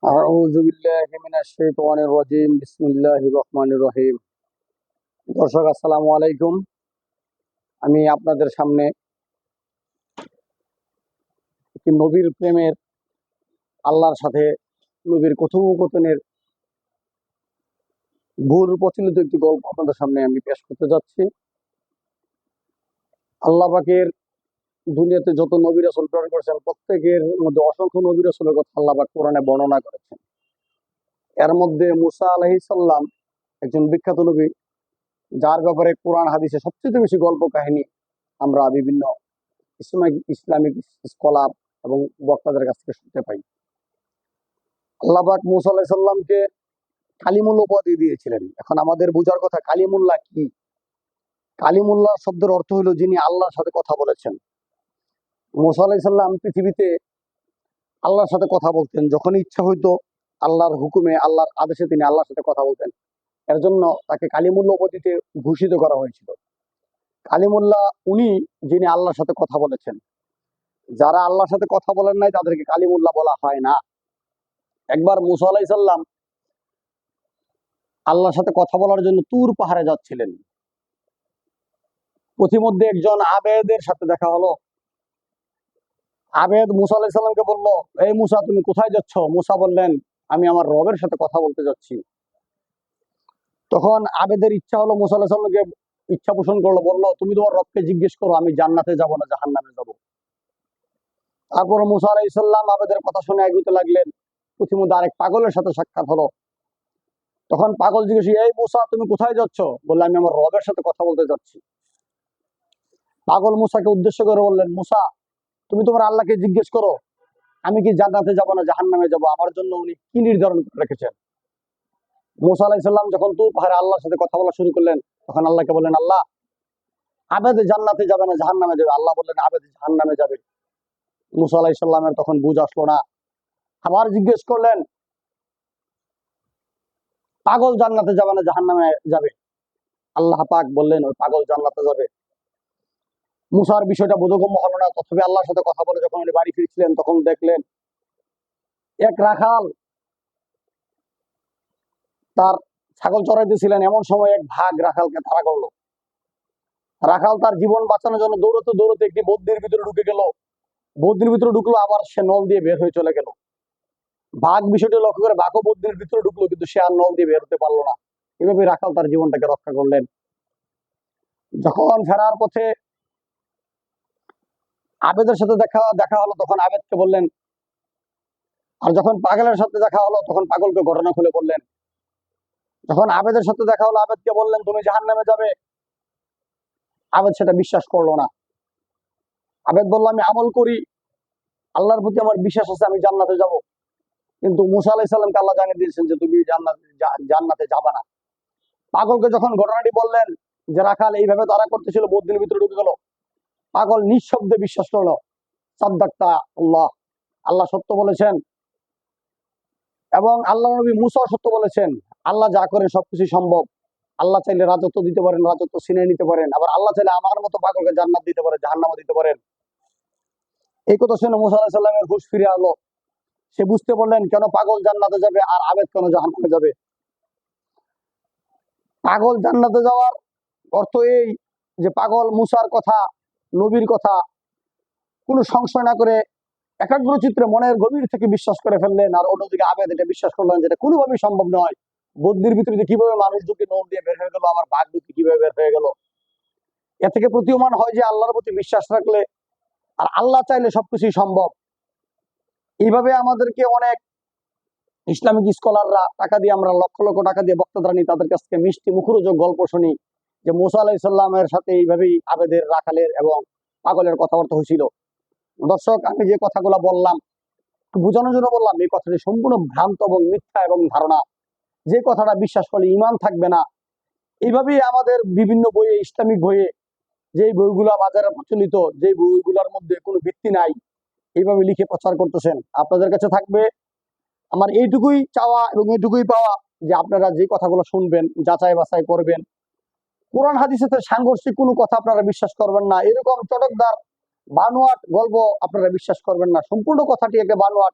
আউযু বিল্লাহি মিনাশ শাইতানির রাজিম। বিসমিল্লাহির রহমানির রহিম। দর্শক, আসসালামু আলাইকুম। আমি আপনাদের সামনে একটি নবীর প্রেমের, আল্লাহর সাথে নবীর কথোপকথনের ভুল প্রচলিত একটি গল্প আপনাদের সামনে আমি পেশ করতে যাচ্ছি। আল্লাহ পাকের দুনিয়াতে যত নবী রাসূল প্রেরণ করেছেন, প্রত্যেকের মধ্যে অসংখ্য নবী রাসূলের কথা আল্লাহ পাক কোরআনে বর্ণনা করেছেন। এর মধ্যে মুসা আলাইহিস সালাম একজন বিখ্যাত নবী, যার ব্যাপারে কোরআন হাদিসে সবচেয়ে বেশি গল্প কাহিনী আমরা বিভিন্ন ইসলামিক স্কলার এবং বক্তাদের কাছ থেকে শুনতে পাই। আল্লাহ পাক মুসা আলাইহিস সালামকে কালিমুল্লাহ উপাধি দিয়েছিলেন। এখন আমাদের বোঝার কথা, কালিমুল্লাহ কি? কালিমুল্লাহ শব্দের অর্থ হলো যিনি আল্লাহর সাথে কথা বলেছেন। মুসা আলাইহিস সালাম পৃথিবীতে আল্লাহর সাথে কথা বলতেন, যখন ইচ্ছা হইতো আল্লাহর হুকুমে, আল্লাহর আদেশে তিনি আল্লাহর সাথে কথা বলতেন। এর জন্য তাকে কালিমুল্লাহ উপাধিতে ভূষিত করা হয়েছিল। কালিমুল্লাহ উনি যিনি আল্লাহর সাথে কথা বলেছেন। যারা আল্লাহর সাথে কথা বলেন নাই তাদেরকে কালিমুল্লাহ বলা হয় না। একবার মুসা আলাইহিস সালাম আল্লাহর সাথে কথা বলার জন্য তুর পাহাড়ে যাচ্ছিলেন। পথিমধ্যে একজন আবেদের সাথে দেখা হলো। আবেদ মুসা আলাইহিস সালামকে বলল, এই মুসা, তুমি কোথায় যাচ্ছ? মুসা বললেন, আমি আমার রবের সাথে কথা বলতে যাচ্ছি। তখন আবেদের ইচ্ছা হলো, মুসা আলাইহিস সালামকে ইচ্ছা পোষণ করলো, বললো, তুমি তোমার রবকে জিজ্ঞেস করো, আমি জান্নাতে যাব না জাহান্নামে যাব। তারপর মুসা আলাইহিস সালাম আবেদের কথা শুনে এগোতে লাগলেন। পথিমধ্যে আরেক পাগলের সাথে সাক্ষাৎ হলো। তখন পাগল জিজ্ঞেস, এই মুসা, তুমি কোথায় যাচ্ছ? বললে, আমি আমার রবের সাথে কথা বলতে যাচ্ছি। পাগল মুসাকে উদ্দেশ্য করে বললেন, মুসা, তুমি তোমার আল্লাহকে জিজ্ঞেস করো, আমি কি জান্নাতে যাব না জাহান্নামে যাব, আমার জন্য উনি কি নির্ধারণ করে রেখেছেন। মুসা আলাইহিস সালাম যখন তুর পাহাড়ে আল্লাহর সাথে কথা বলা শুরু করলেন, তখন আল্লাহকে বললেন, আল্লাহ, আবেদ জান্নাতে যাবে না জাহান্নামে যাবে। আল্লাহ বললেন, আবেদ জাহান্নামে যাবে। মুসা আলাইহিস সালামের তখন বুঝ আসলো না। আবার জিজ্ঞেস করলেন, পাগল জান্নাতে যাবে না জাহান্নামে যাবে। আল্লাহ পাক বললেন, ওই পাগল জান্নাতে যাবে। মুসার বিষয়টা বোধগম্য হলো না। তথাপি আল্লাহর সাথে কথা বলে যখন উনি বাড়ি ফিরছিলেন, তখন দেখলেন এক রাখাল তার ছাগল চড়াইতেছিলেন। এমন সময় এক ভাগ রাখালকে তাড়া করলো। রাখাল তার জীবন বাঁচানোর জন্য দৌড়তে দৌড়তে একটি বদ্রির ভিতরে ঢুকে গেল। বদ্রির ভিতরে ঢুকলো, আবার সে নল দিয়ে বের হয়ে চলে গেল। বাঘ বিষয়টি লক্ষ্য করে বাঘও বদ্রির ভিতরে ঢুকলো, কিন্তু সে আর নল দিয়ে বের হতে পারলো না। এভাবে রাখাল তার জীবনটাকে রক্ষা করলেন। যখন ফেরার পথে আবেদের সাথে দেখা দেখা হলো, তখন আবেদকে বললেন, আর যখন পাগলের সাথে দেখা হলো, তখন পাগলকে ঘটনা খুলে বললেন। যখন আবেদের সাথে দেখা হলো, আবেদকে বললেন, তুমি জাহান্নামে যাবে। আবেদ সেটা বিশ্বাস করলো না। আবেদ বলল, আমি আমল করি, আল্লাহর প্রতি আমার বিশ্বাস আছে, আমি জান্নাতে যাব। কিন্তু মুসা আলাইহিস সালামকে আল্লাহ জানিয়ে দিয়েছেন যে তুমি জান্নাতে যাবা না। পাগলকে যখন ঘটনাটি বললেন যে রাখাল এইভাবে তারা করতেছিল, বদ্রির ভিতরে ঢুকে গেল, পাগল নিঃশব্দে বিশ্বাস করলো। সাদ্দাক্তা আল্লাহ, আল্লাহ সত্য বলেছেন এবং আল্লাহ নবী মুসা সত্য বলেছেন। আল্লাহ যা করেন সবকিছু সম্ভব। আল্লাহ চাইলে রাজত্ব দিতে পারেন, রাজত্ব ছিনিয়ে নিতে পারেন। আবার আল্লাহ চাইলে আমার মতো পাগলকে জান্নাত দিতে পারেন, জাহান্নামে দিতে পারেন। এই কথা শুনে মুসা আলাইহিস সালামের হুঁশ ফিরে আলো। সে বুঝতে পারলেন কেন পাগল জান্নাতে যাবে আর আবেদ কেন জাহান্নামে যাবে। পাগল জান্নাতে যাওয়ার অর্থ এই যে পাগল মুসার কথা, নবীর কথা কোনো সংশয় না করে একাগ্র চিত্রে মনের গভীর থেকে বিশ্বাস করে ফেললেন। আর অন্যদিকে আবেদ এটা বিশ্বাস করলেন যেটা কোনোভাবেই সম্ভব নয়। বদ্রির ভিতরে কিভাবে মানুষ ঢুকে নল দিয়ে বের হয়ে গেল, আমার বাঘ ঢুকে কিভাবে বের হয়ে গেল। এ থেকে প্রতীয়মান হয় যে আল্লাহর প্রতি বিশ্বাস রাখলে আর আল্লাহ চাইলে সবকিছুই সম্ভব। এইভাবে আমাদেরকে অনেক ইসলামিক স্কলাররা টাকা দিয়ে, আমরা লক্ষ লক্ষ টাকা দিয়ে বক্তারা নিই, তাদের কাছ থেকে মিষ্টি মুখরোচক গল্প শুনি যে মুসা আলাইহিস সালামের সাথে এইভাবেই আবেদের, রাখালের এবং পাগলের কথাবার্তা হয়েছিল। দর্শক, আমি যে কথাগুলো বললাম বোঝানোর জন্য বললাম, এই কথাটি সম্পূর্ণ ভ্রান্ত এবং মিথ্যা এবং ধারণা। যে কথাটা বিশ্বাস করলে ইমান থাকবে না। এইভাবেই আমাদের বিভিন্ন বইয়ে, ইসলামিক বইয়ে, যে বইগুলা বাজারে প্রচলিত, যে বইগুলোর মধ্যে কোনো ভিত্তি নাই, এইভাবে লিখে প্রচার করতেছেন। আপনাদের কাছে থাকবে আমার এইটুকুই চাওয়া এবং এইটুকুই পাওয়া যে আপনারা যে কথাগুলো শুনবেন যাচাই বাছাই করবেন। কোরআন হাদিসের সাথে সাংঘর্ষিক কোনো কথা আপনারা বিশ্বাস করবেন না। এরকম চটকদার বানোয়াট গল্প আপনারা বিশ্বাস করবেন না। সম্পূর্ণ কথাটি একটা বানোয়াট।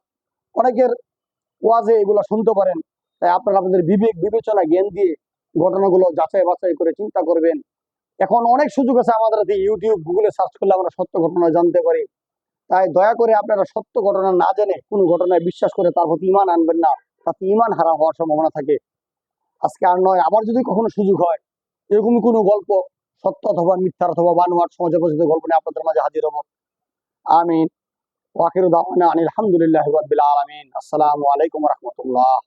অনেকের ওয়াজে এগুলো শুনতে পারেন। তাই আপনারা আপনাদের বিবেক বিবেচনা জ্ঞান দিয়ে ঘটনাগুলো যাচাই বাছাই করে চিন্তা করবেন। এখন অনেক সুযোগ আছে আমাদের হাতে, ইউটিউব গুগলে সার্চ করলে আমরা সত্য ঘটনা জানতে পারি। তাই দয়া করে আপনারা সত্য ঘটনা না জেনে কোনো ঘটনায় বিশ্বাস করে তার প্রতি ঈমান আনবেন না, তাতে ঈমান হারা হওয়ার সম্ভাবনা থাকে। আজকে আর নয়, আবার যদি কখনো সুযোগ হয় এরকমই কোনো গল্প, সত্য অথবা মিথ্যার অথবা বানোয়াট সমাজে প্রচলিত গল্প নিয়ে আপনাদের মাঝে হাজির হবো। আমিন। ওয়া আখিরু দাওয়ানা আনিল হামদুলিল্লাহি রাব্বিল আলামিন। আসসালামু আলাইকুম ওয়া রাহমাতুল্লাহ।